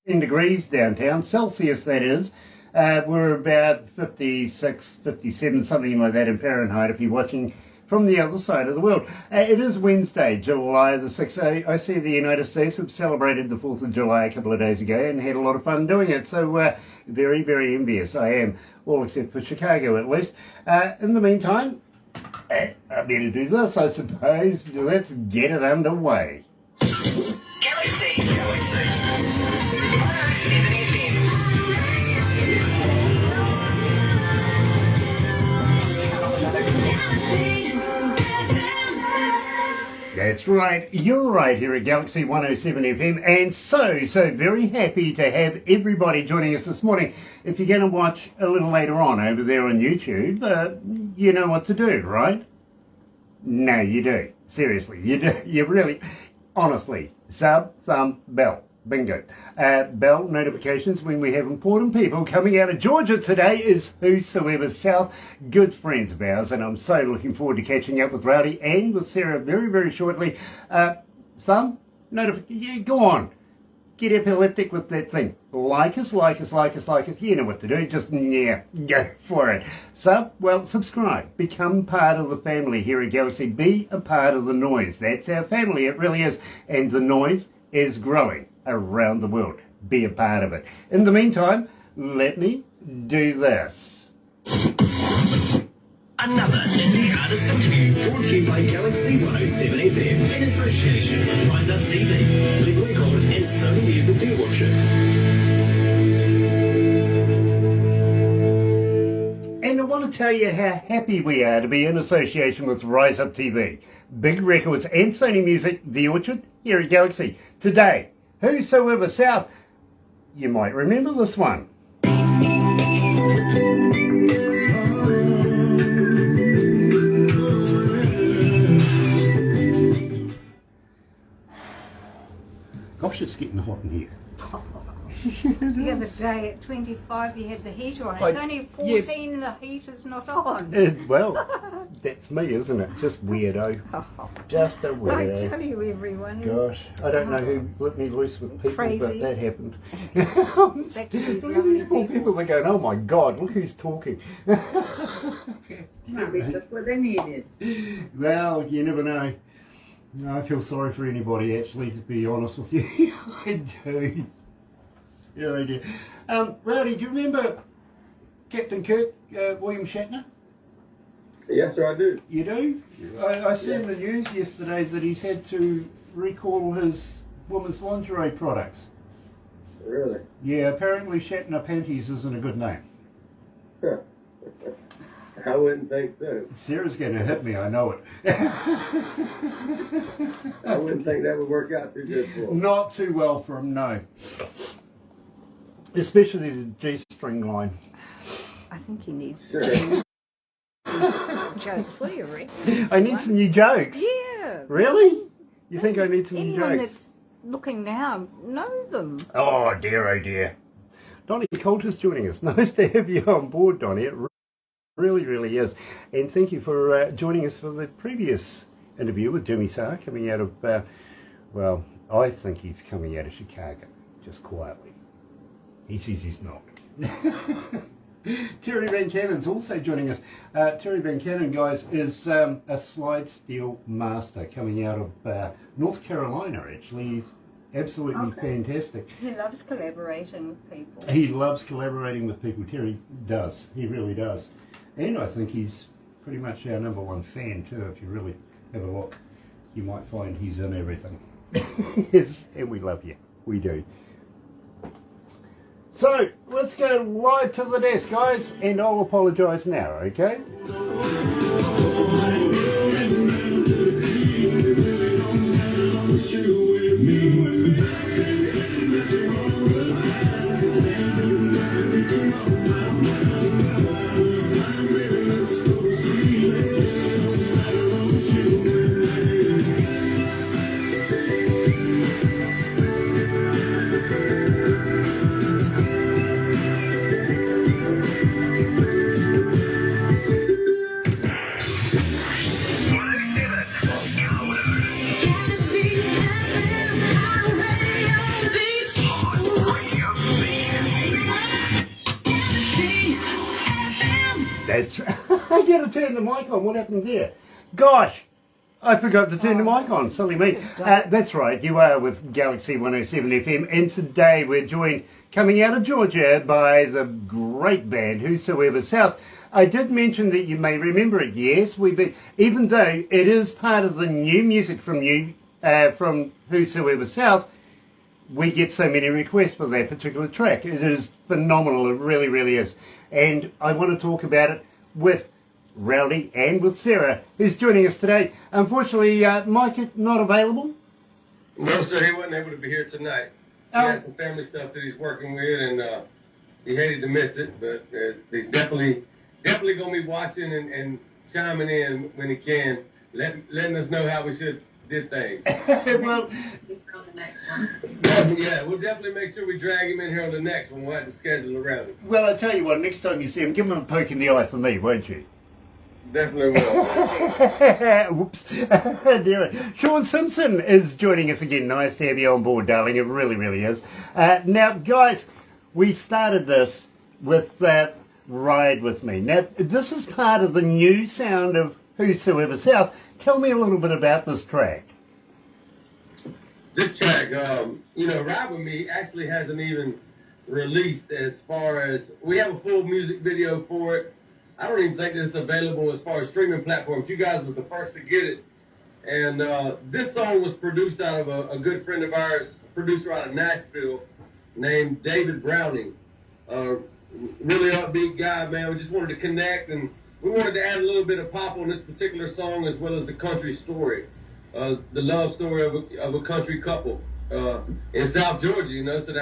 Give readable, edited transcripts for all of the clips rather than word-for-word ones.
degrees downtown, Celsius that is. We're about 56, 57, something like that in Fahrenheit if you're watching from the other side of the world. It is Wednesday, July the 6th. I see the United States have celebrated the 4th of July a couple of days ago and had a lot of fun doing it. So very, very envious I am, all except for Chicago at least. In the meantime, I better do this, I suppose. Let's get it underway. Galaxy 107fm. That's right, you're right here at Galaxy 107 FM, and so very happy to have everybody joining us this morning. If you're going to watch a little later on over there on YouTube, you know what to do, right? No, you do. Seriously, you do. You really, honestly, sub, thumb, bell. Bingo. Bell notifications when we have important people coming out of Georgia today is Whosoever South, good friends of ours, and I'm so looking forward to catching up with Rowdy and with Sarah very, very shortly. Thumb, yeah, go on. Get epileptic with that thing. Like us. You know what to do. Just, yeah, go for it. Sub, well, subscribe. Become part of the family here at Galaxy. Be a part of the noise. That's our family. It really is. And the noise is growing around the world. Be a part of it. In the meantime, let me do this. Another indie artist interview brought to you by Galaxy 107 FM in association with Rise Up TV, Live Record and Sony Music Viewership. And I want to tell you how happy we are to be in association with Rise Up TV, Big Records and Sony Music, The Orchard, here at Galaxy. Today, Whosoever South, you might remember this one. Gosh, it's getting hot in here. The other day at 25 you had the heater on. It's only 14 and the heater's not on. Well, that's me, isn't it? Just weirdo. Just a weirdo. I tell you, everyone. Gosh, I don't know who let me loose with people, Crazy. but that happened. Back to these Look at these poor people, they're going, oh my God, look who's talking. Maybe just what they needed. Well, you never know. No, I feel sorry for anybody, actually, to be honest with you. I do. Yeah, I do. Rowdy, do you remember Captain Kirk, William Shatner? Yes, sir, I do. You do? I saw in the news yesterday that he's had to recall his women's lingerie products. Really? Yeah, apparently Shatner Panties isn't a good name. I wouldn't think so. Sarah's going to hit me, I know it. I wouldn't think that would work out too good for him. Not too well for him, no. Especially the G-string line. I think he needs Sure. jokes. What do you reckon? I need some new jokes. Yeah. Really? You think I need some new Anyone jokes? that's looking now know them. Oh dear. Donnie Coulter's joining us. Nice to have you on board, Donnie. It really, really is. And thank you for joining us for the previous interview with Jimmy Sarr coming out of, well, I think he's coming out of Chicago, just quietly. He says he's not. Terry Van Cannon's also joining us. Terry Van Cannon, guys, is a slide steel master coming out of North Carolina, actually. He's absolutely fantastic. He loves collaborating with people. He loves collaborating with people. Terry does. He really does. And I think he's pretty much our number one fan too. If you really have a look, you might find he's in everything. Yes, and we love you. We do. So, let's go live to the desk, guys, and I'll apologise now, okay? That's I gotta turn the mic on. What happened there? Gosh, I forgot to turn the mic on. Silly me. That's right. You are with Galaxy 107 FM, and today we're joined, coming out of Georgia, by the great band Whosoever South. I did mention that you may remember it. Yes, even though it is part of the new music from you, from Whosoever South, we get so many requests for that particular track. It is phenomenal. It really, really is. And I want to talk about it with Rowdy and with Sarah, who's joining us today. Unfortunately, Mike is not available. No, sir, he wasn't able to be here tonight. He had some family stuff that he's working with, and he hated to miss it, but he's definitely going to be watching and chiming in when he can, letting us know how we should did things. Well, the next one. Yeah, we'll definitely make sure we drag him in here on the next one. We'll have to schedule around it. well, I tell you what, next time you see him, give him a poke in the eye for me, won't you? Definitely will. Whoops. Dear it. Sean Simpson is joining us again. Nice to have you on board, darling. It really, really is. Now, guys, we started this with Ride With Me. Now, this is part of the new sound of Whosoever South. Tell me a little bit about this track. This track, Ride With Me actually hasn't even released as far as, we have a full music video for it. I don't even think it's available as far as streaming platforms. You guys was the first to get it. And this song was produced out of a good friend of ours, a producer out of Nashville, named David Browning. Really upbeat guy, man. We just wanted to connect, and we wanted to add a little bit of pop on this particular song, as well as the country story, the love story of a country couple in South Georgia. So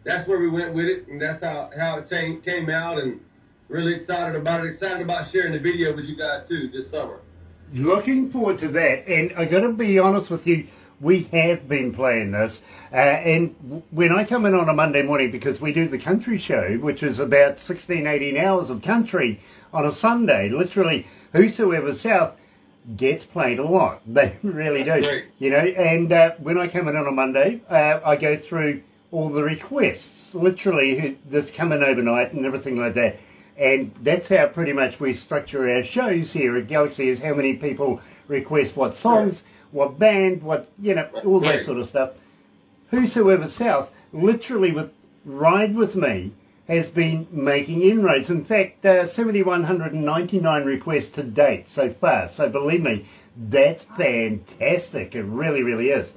that's where we went with it, and that's how it came out. And really excited about it. Excited about sharing the video with you guys too this summer. Looking forward to that. And I got to be honest with you, we have been playing this. And when I come in on a Monday morning, because we do the country show, which is about 16, 18 hours of country on a Sunday, literally Whosoever South gets played a lot. They really do. Great. And when I come in on a Monday, I go through all the requests, literally, that's coming overnight and everything like that. And that's how pretty much we structure our shows here at Galaxy, is how many people request what songs, what band, what, all that sort of stuff. Whosoever South, literally with Ride With Me, has been making inroads. In fact, 7,199 requests to date so far. So believe me, that's fantastic. It really, really is.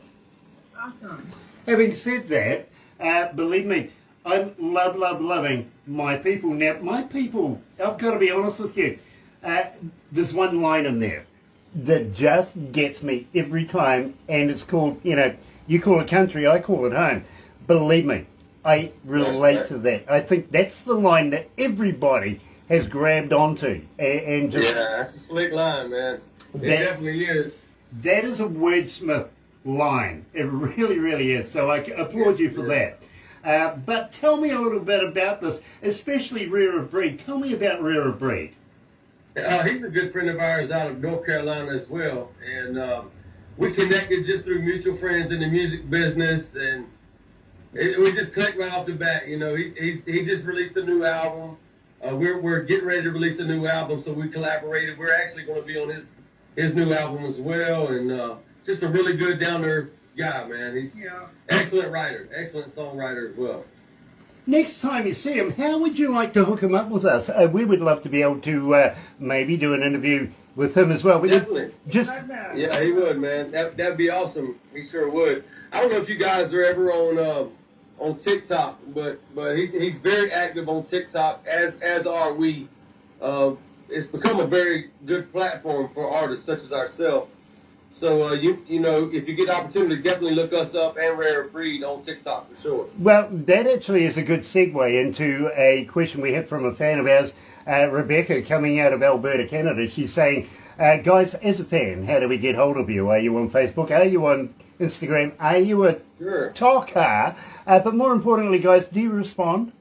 Awesome. Having said that, believe me, I'm loving my people. Now, my people, I've got to be honest with you, there's one line in there that just gets me every time, and it's called, you call it country, I call it home. Believe me, I relate to that. I think that's the line that everybody has grabbed onto. And just, yeah, that's a slick line, man. It definitely is. That is a wordsmith line. It really, really is. So I applaud you for that. But tell me a little bit about this, especially Rare of Breed. Tell me about Rare of Breed. He's a good friend of ours out of North Carolina as well. And we connected just through mutual friends in the music business. And we just clicked right off the bat. He just released a new album. We're getting ready to release a new album, so we collaborated. We're actually going to be on his new album as well. And just a really good down-to-earth guy, man. He's excellent writer, excellent songwriter as well. Next time you see him, how would you like to hook him up with us? We would love to be able to maybe do an interview with him as well. Definitely. Yeah, he would, man. That'd be awesome. He sure would. I don't know if you guys are ever on TikTok, but he's very active on TikTok, as are we. It's become a very good platform for artists such as ourselves. So, if you get the opportunity, definitely look us up and Rare Breed on TikTok for sure. Well, that actually is a good segue into a question we had from a fan of ours, Rebecca, coming out of Alberta, Canada. She's saying, guys, as a fan, how do we get hold of you? Are you on Facebook? Are you on Instagram? Are you a talker? But more importantly, guys, do you respond?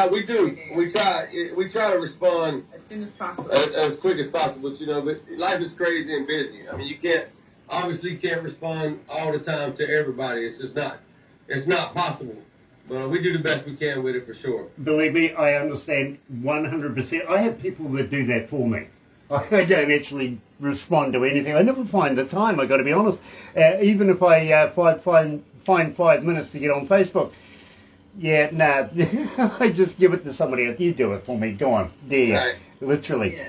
We do. We try to respond As soon as possible. as quick as possible, but life is crazy and busy. I mean, you can't respond all the time to everybody. It's just not possible. But we do the best we can with it for sure. Believe me, I understand 100%. I have people that do that for me. I don't actually respond to anything. I never find the time, I got to be honest. Even if I find 5 minutes to get on Facebook, yeah, nah, I just give it to somebody else. You do it for me. Go on. There. Right. Literally.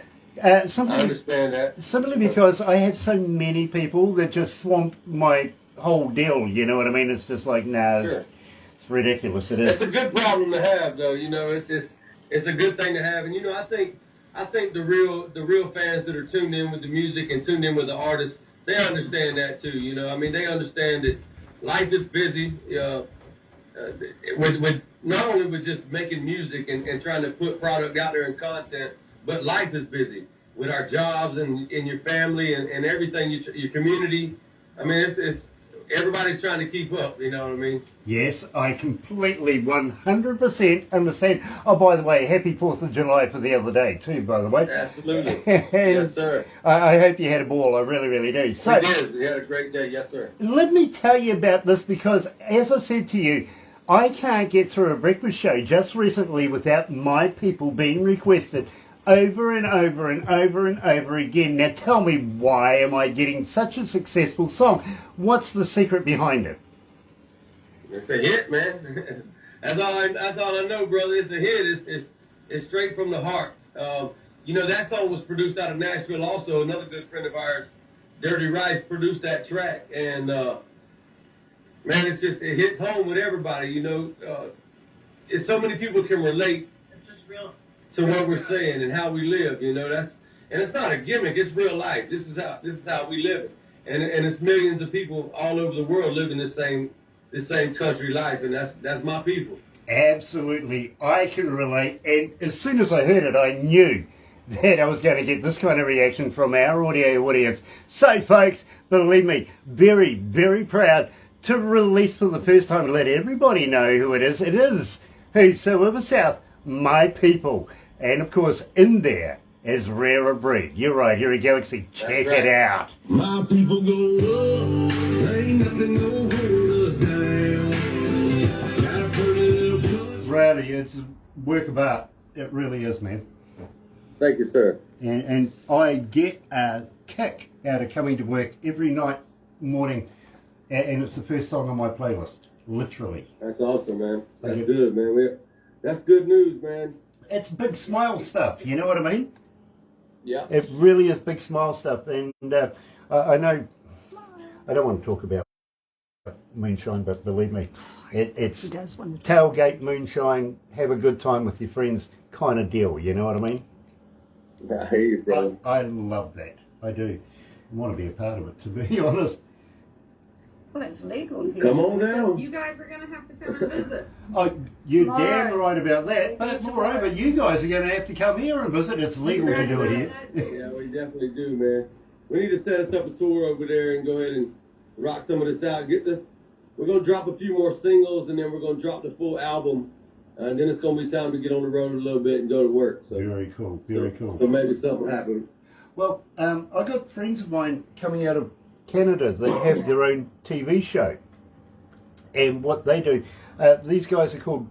I Simply, understand that. simply because I have so many people that just swamp my whole deal, you know what I mean? It's just like, nah, Sure. it's ridiculous. It It's is. a good problem to have, though. You know, it's a good thing to have. And you know, I think the real fans that are tuned in with the music and tuned in with the artists, they understand that too. You know, I mean, they understand that life is busy. With not only with just making music and trying to put product out there and content, but life is busy with our jobs and your family and everything, your community. I mean, it's everybody's trying to keep up. You know what I mean? Yes, I completely 100% understand. Oh, by the way, happy 4th of July for the other day too, by the way. Absolutely. And Yes, sir. I hope you had a ball. I really, really do. So, We did. We had a great day. Yes, sir. let me tell you about this because, as I said to you, I can't get through a breakfast show just recently without my people being requested over and over and over and over again. Now tell me, why am I getting such a successful song? What's the secret behind it? It's a hit, man. That's all I know, brother. It's a hit. It's straight from the heart. You know, that song was produced out of Nashville also. Another good friend of ours, Dirty Rice, produced that track. And, man, it hits home with everybody, you know. It's so many people can relate It's just real. to what we're saying and how we live, you know. And it's not a gimmick, it's real life. This is how we live it. And it's millions of people all over the world living this same country life, and that's my people. Absolutely, I can relate. And as soon as I heard it, I knew that I was going to get this kind of reaction from our audio audience. So, folks, believe me, very, very proud to release for the first time and let everybody know who it is. It is Whosoever South, my people. And, of course, in there is Rare of Breed. You're right, here at Galaxy. Check right. it out. My people go up, ain't nothing gonna hold us down. Got a pretty little push. Rowdy, it's a work of art. It really is, man. Thank you, sir. And I get a kick out of coming to work every night, morning, and it's the first song on my playlist, literally. That's awesome, man. That's Thank you. good, man. That's good news, man. It's big smile stuff, you know what I mean? Yeah. It really is big smile stuff, and I know, I don't want to talk about moonshine, but believe me, it's He does want to. tailgate moonshine, have a good time with your friends kind of deal, you know what I mean? I hear you, brother. I love that, I do. I want to be a part of it, to be honest. Well, it's legal here. Come on down. You guys are gonna have to come and visit. Oh, you're Tomorrow. damn right about that. But moreover, you guys are going to have to come here and visit. It's legal to do it here. Yeah, we definitely do, man. We need to set us up a tour over there and go ahead and rock some of this out. Get this. We're gonna drop a few more singles, and then we're gonna drop the full album, and then it's gonna be time to get on the road a little bit and go to work. So, Very cool, very cool. So maybe something will happen. Well, I got friends of mine coming out of Canada that have their own TV show. And what they do, these guys are called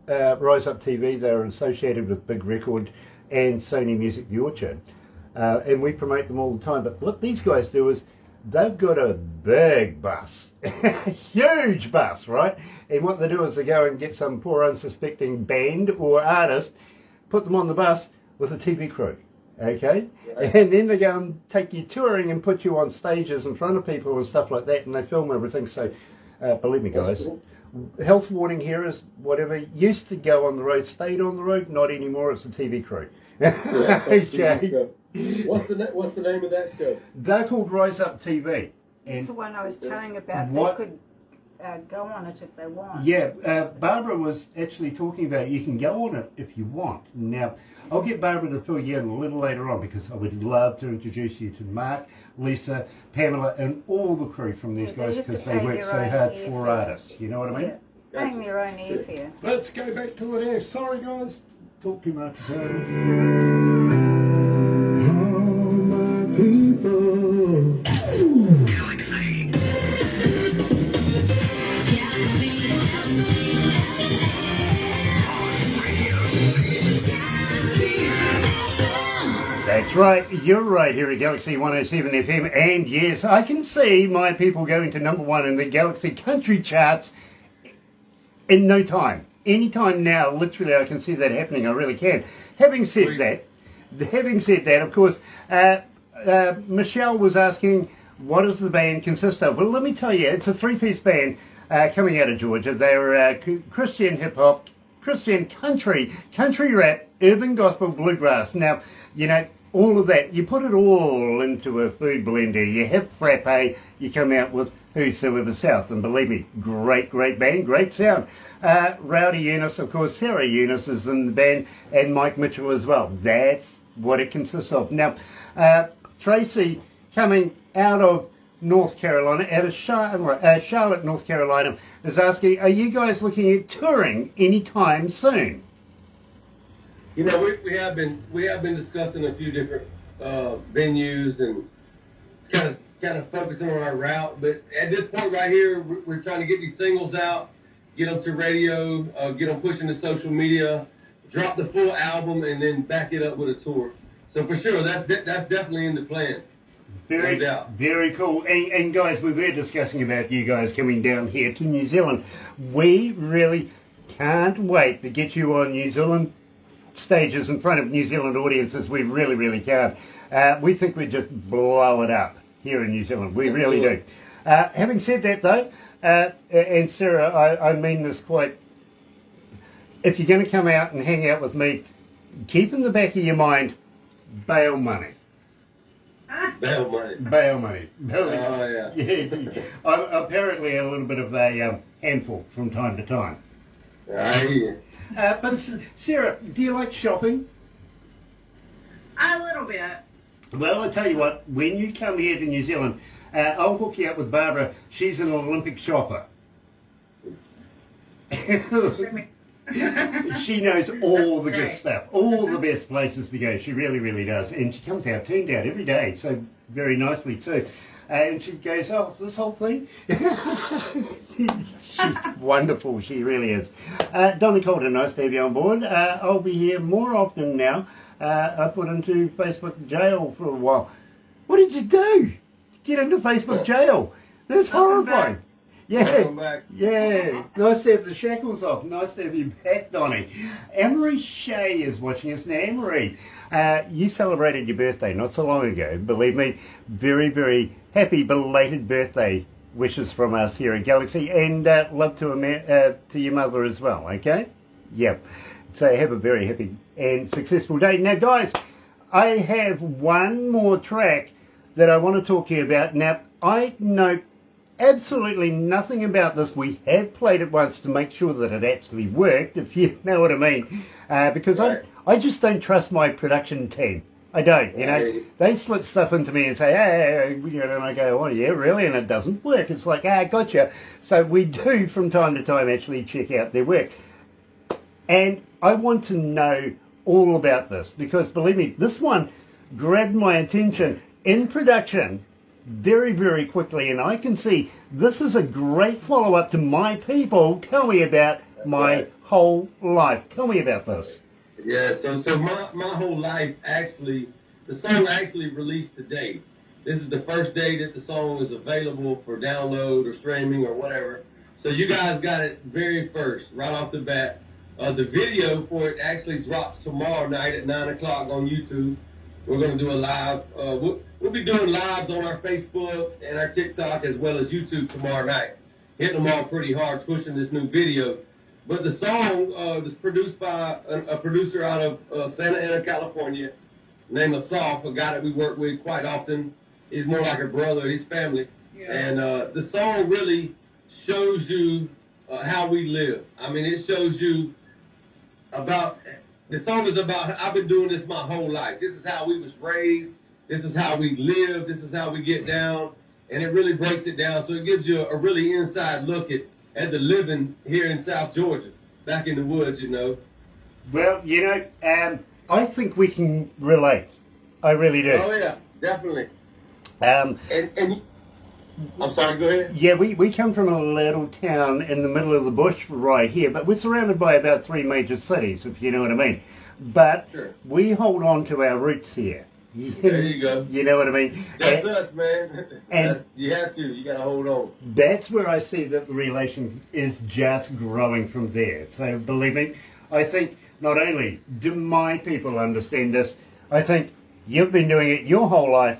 Rise Up TV. They're associated with Big Record and Sony Music The Orchard. And we promote them all the time. But what these guys do is they've got a big bus, huge bus, right? And what they do is they go and get some poor unsuspecting band or artist, put them on the bus with a TV crew. Okay, and then they go and take you touring and put you on stages in front of people and stuff like that, and they film everything. So, believe me, guys, health warning here is whatever used to go on the road stayed on the road. Not anymore. It's a TV crew. Yeah, Okay, What's the name of that show? they're called Rise Up TV. That's the one I was telling about. What- They could go on it if they want. Yeah, Barbara was actually talking about it. You can go on it if you want. Now, I'll get Barbara to fill you in a little later on because I would love to introduce you to Mark, Lisa, Pamela, and all the crew from these Yeah, guys they have because to they pay work their so own hard airfare. for artists. You know what I mean? Yeah. Paying their own airfare. Let's go back to it. Sorry, guys. Talk too much about it. All my people. That's right, you're right here at Galaxy 107 FM, and yes, I can see my people going to #1 in the Galaxy country charts in no time. Anytime now, literally, I can see that happening. I really can. Having said that, of course, Michelle was asking, what does the band consist of? Well, let me tell you, it's a three-piece band coming out of Georgia. They're Christian hip-hop, Christian country rap, urban gospel, bluegrass. Now, you know, all of that, you put it all into a food blender, you have frappe, you come out with Whosoever South, and believe me, great band, great sound. Rowdy Eunice, of course, Sarah Eunice is in the band, and Mike Mitchell as well. That's what it consists of. Now, Tracy, coming out of North Carolina, out of Charlotte, North Carolina, is asking, are you guys looking at touring anytime soon? You know, we have been discussing a few different venues and kind of focusing on our route. But at this point right here, we're trying to get these singles out, get them to radio, get them pushing to social media, drop the full album, and then back it up with a tour. So for sure, that's definitely in the plan. Very cool. And guys, we were discussing about you guys coming down here to New Zealand. We really can't wait to get you on New Zealand stages in front of New Zealand audiences. We really can't. We think we'd just blow it up here in New Zealand. We really do. Having said that though, and Sarah, I mean this quite, if you're going to come out and hang out with me, keep in the back of your mind, bail money. Bail money. Bail money. Oh, yeah. Yeah. I'm apparently a little bit of a handful from time to time. I hear you. But Sarah, do you like shopping? A little bit. Well, I tell you what, when you come here to New Zealand, I'll hook you up with Barbara. She's an Olympic shopper. She knows all the good stuff, all the best places to go. She really does. And she comes out tuned out every day, so very nicely too. And she goes, oh, this whole thing? She's wonderful, she really is. Donna Calder, nice to have you on board. I'll be here more often now. I put into Facebook jail for a while. What did you do? Get into Facebook jail? That's horrifying. Yeah, yeah. Nice to have the shackles off. Nice to have you back, Donnie. Amory Shea is watching us now. Amory, you celebrated your birthday not so long ago. Believe me, very happy belated birthday wishes from us here at Galaxy, and love to your mother as well, okay? Yep. So have a very happy and successful day. Now, guys, I have one more track that I want to talk to you about. Now, I know absolutely nothing about this. We have played it once to make sure that it actually worked, if you know what I mean. Because I just don't trust my production team. I don't, you know. They slip stuff into me and say, hey, you know, and I go, oh yeah, really? And it doesn't work. It's like, gotcha. So we do from time to time actually check out their work. And I want to know all about this because, believe me, this one grabbed my attention in production very quickly, and I can see this is a great follow-up to My People. Tell me about My Whole Life. Tell me about this. Yeah, so my whole life, actually, the song actually released today. This is the first day that the song is available for download or streaming or whatever. So you guys got it very first, right off the bat. The video for it actually drops tomorrow night at 9 o'clock on YouTube. We're going to do a live. We'll be doing lives on our Facebook and our TikTok as well as YouTube tomorrow night. Hitting them all pretty hard, pushing this new video. But the song was produced by a producer out of Santa Ana, California, named Asaf, a guy that we work with quite often. He's more like a brother, his family. Yeah. And the song really shows you how we live. I mean, it shows you about, the song is about, I've been doing this my whole life. This is how we was raised. This is how we live. This is how we get down. And it really breaks it down. So it gives you a really inside look at the living here in South Georgia, back in the woods, you know. Well, you know, I think we can relate. I really do. Oh, yeah, definitely. And I'm sorry, go ahead. Yeah, we come from a little town in the middle of the bush right here, but we're surrounded by about 3 major cities, if you know what I mean. But sure, we hold on to our roots here. There you go. You know what I mean? That's us, man. and you have to. You got to hold on. that's where I see that the relation is just growing from there. So believe me, I think not only do my people understand this, I think you've been doing it your whole life,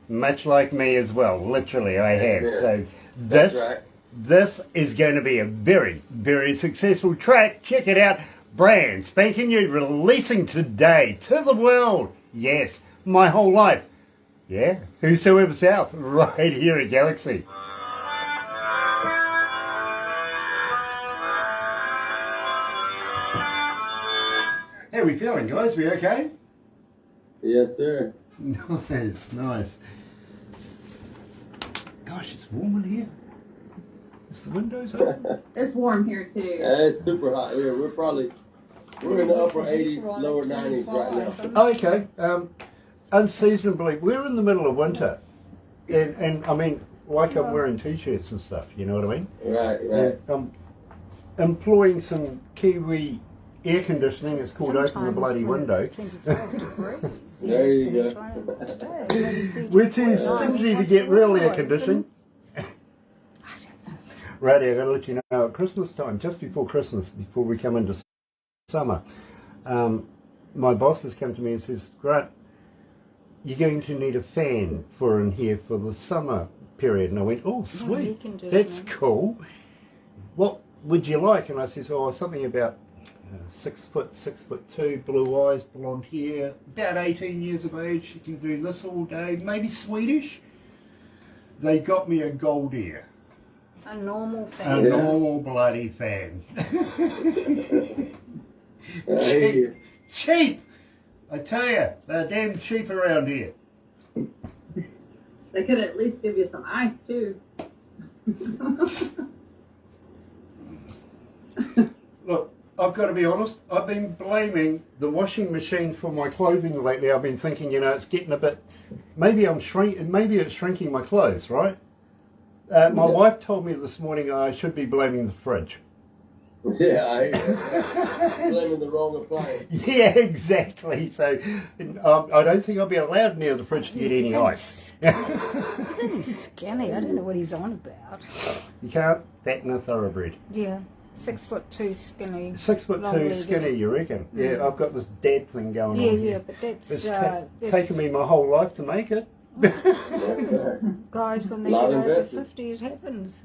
much like me as well. Literally, I have. Yeah. So That's right. this is going to be a very, very successful track. Check it out. Brand spanking new, releasing today to the world. Yes, my whole life. Yeah, Whosoever South, right here at Galaxy. How are we feeling, guys? We okay? Yes, sir. Nice, nice. Gosh, it's warm in here. Is the windows open? It's warm here too. Yeah, it's super hot here. We're in the upper 80s, lower 90s right now. Oh, okay. Unseasonably, we're in the middle of winter. And I mean, like I'm wearing t-shirts and stuff, you know what I mean? Right, And I'm employing some Kiwi air conditioning. It's called Open the Bloody Window. There you go. We're too stingy to get real air conditioning. Righty, I got to let you know, at Christmas time, just before Christmas, before we come into summer, my boss has come to me and says, Grant, you're going to need a fan for in here for the summer period. And I went, oh, sweet, that's cool. What would you like? And I says, oh, something about 6 foot, 6'2", blue eyes, blonde hair, about 18 years of age. You can do this all day, maybe Swedish. They got me a gold ear. A normal A fan. normal bloody fan. Cheap. Cheap! I tell you, they're damn cheap around here. They could at least give you some ice too. Look, I've got to be honest, I've been blaming the washing machine for my clothing lately. I've been thinking, it's getting a bit, maybe it's shrinking my clothes, right? My wife told me this morning I should be blaming the fridge. Yeah, I blaming the wrong appliance. Yeah, exactly. So I don't think I'll be allowed near the fridge to get any ice. He's only skinny. I don't know what he's on about. You can't fatten a thoroughbred. Yeah, 6'2" skinny. 6'2" long-legged. skinny, you reckon? Yeah, I've got this dad thing going on. Yeah, here. but that's It's taken me my whole life to make it. guys, when they Lot get over invested. 50, it happens.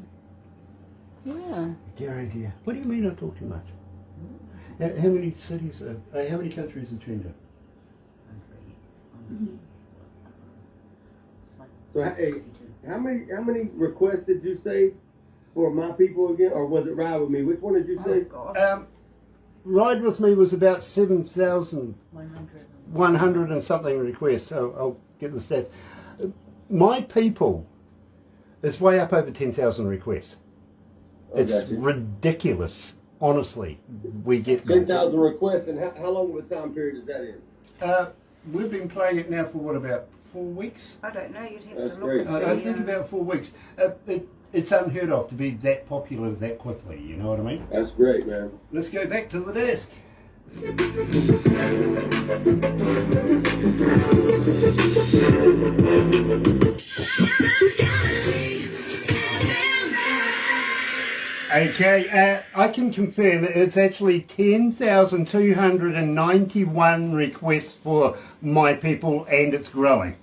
Yeah. Gary, dear, what do you mean I talk too much? How many cities, how many countries are tuned in? So, hey, how many requests did you say for my people again, or was it Ride With Me? Which one did you Oh, say? God. Ride With Me was about 7,100 and something requests. So I'll get the stats. My people is way up over 10,000 requests. It's ridiculous. Honestly, we get 10,000 requests, and how long of a time period is that in? We've been playing it now for what, about 4 weeks? I don't know. You'd have That's to great. look at I think about 4 weeks. It's unheard of to be that popular that quickly. You know what I mean? That's great, man. Let's go back to the desk. Okay, I can confirm it's actually 10,291 requests for my people, and it's growing.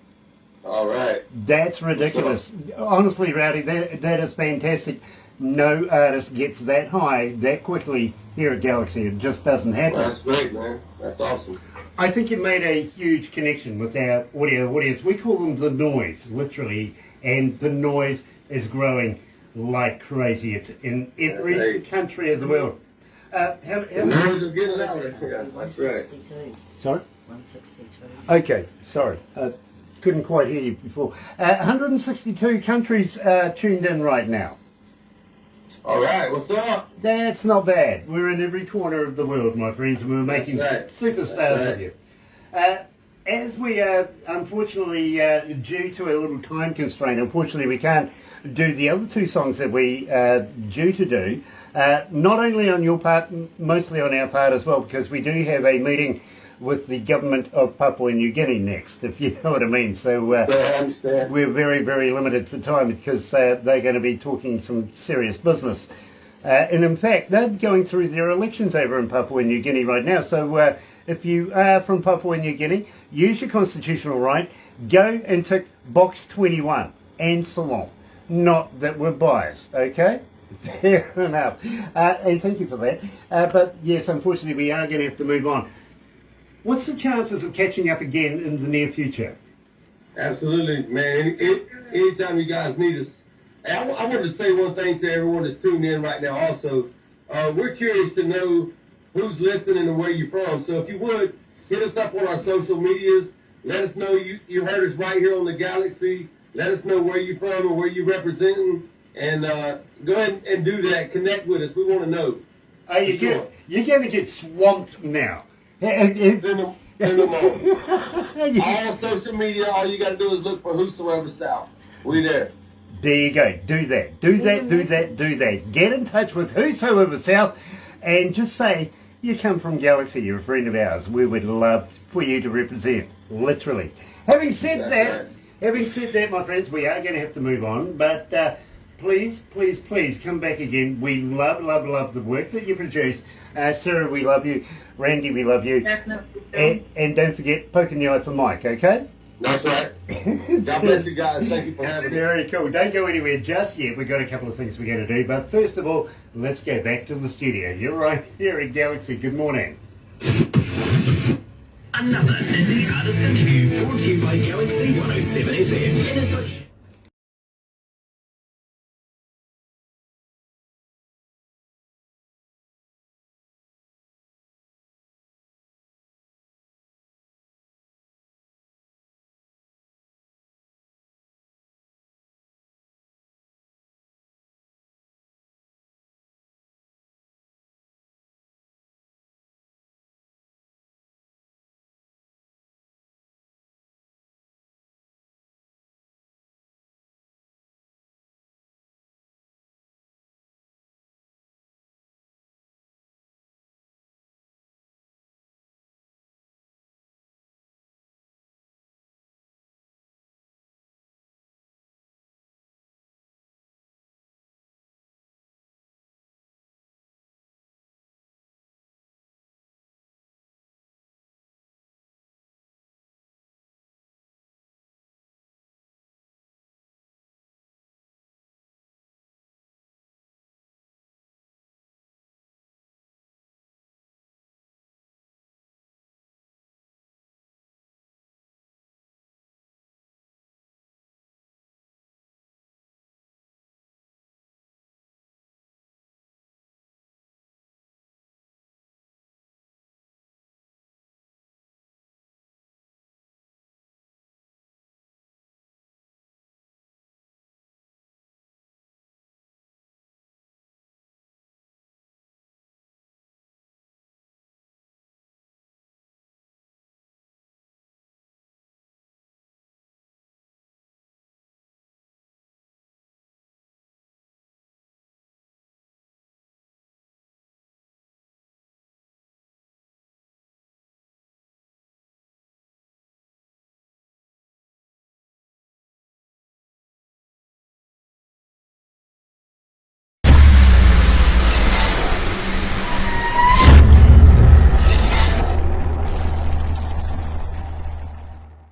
All right. That's ridiculous. Honestly, Rowdy, that is fantastic. No artist gets that high that quickly here at Galaxy. It just doesn't happen. Well, that's great, man. That's awesome. I think it made a huge connection with our audio audience. We call them the noise, literally, and the noise is growing like crazy. It's in every country of the world. The noise is getting louder. Yeah, that's right. Sorry? 162. Okay, sorry. Couldn't quite hear you before. 162 countries tuned in right now. All right, what's up? That's not bad. We're in every corner of the world, my friends, and we're making superstars of you. As we are, unfortunately, due to a little time constraint, unfortunately we can't do the other two songs that we are due to do, not only on your part, mostly on our part as well, because we do have a meeting with the government of Papua New Guinea next, if you know what I mean. So I understand. we're very, very limited for time because they're going to be talking some serious business. And in fact, they're going through their elections over in Papua New Guinea right now. So if you are from Papua New Guinea, use your constitutional right, go and tick box 21 and so on. Not that we're biased, okay? Fair enough. And thank you for that. But yes, unfortunately, we are going to have to move on. What's the chances of catching up again in the near future? Absolutely, man. Anytime you guys need us. Hey, I wanted to say one thing to everyone that's tuned in right now also. We're curious to know who's listening and where you're from. So if you would, hit us up on our social medias. Let us know you heard us right here on the Galaxy. Let us know where you're from and where you're representing. And go ahead and do that. Connect with us. We want to know. You're going to get swamped now. Send them all. All social media, all you got to do is look for Whosoever South. We there. There you go. Do that. Do that. Get in touch with Whosoever South and just say, you come from Galaxy, you're a friend of ours. We would love for you to represent. Literally. Having said that, my friends, we are going to have to move on. But please come back again. We love the work that you produce. Sarah, we love you. Randy, we love you. Definitely. And don't forget, poking the eye for Mike, okay? That's right. God bless you guys. Thank you for having me. Very cool. Don't go anywhere just yet. We've got a couple of things we're going to do. But first of all, let's go back to the studio. You're right here at Galaxy. Good morning. Another indie artist interview brought to you by Galaxy 107 FM.